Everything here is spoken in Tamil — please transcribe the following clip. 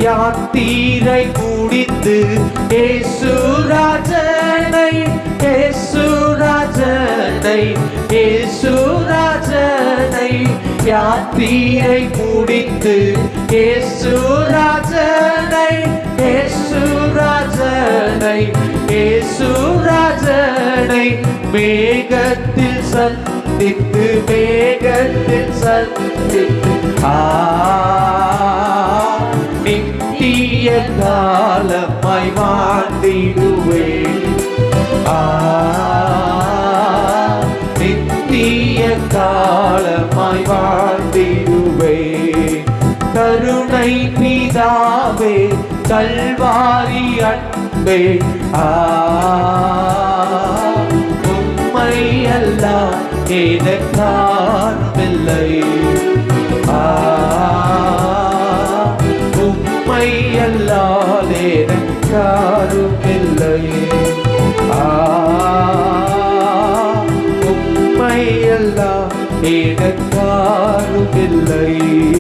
யாத்திரை முடித்து ஏசுராஜனை ஏசுராஜனை ஏசுராஜனை யாத்திரை முடித்து ஏசுராஜனை ஏசுராஜனை ஏசுராஜனை மேகத்தில் சந்தித்து மேகத்தில் சந்தித்து நித்திய காலமாய் வாழ்ந்திடுவேன் நித்திய காலமாய் வாழ்ந்திடுவேன் கருணை பிதாவே கல்வாரி அன்பே உம்மை எல்லாம் எனக்கானவில்லை உம்மை அல்லால் எனக்காரும் இல்லை உம்மை எல்லாம் எனக்காரும் இல்லை.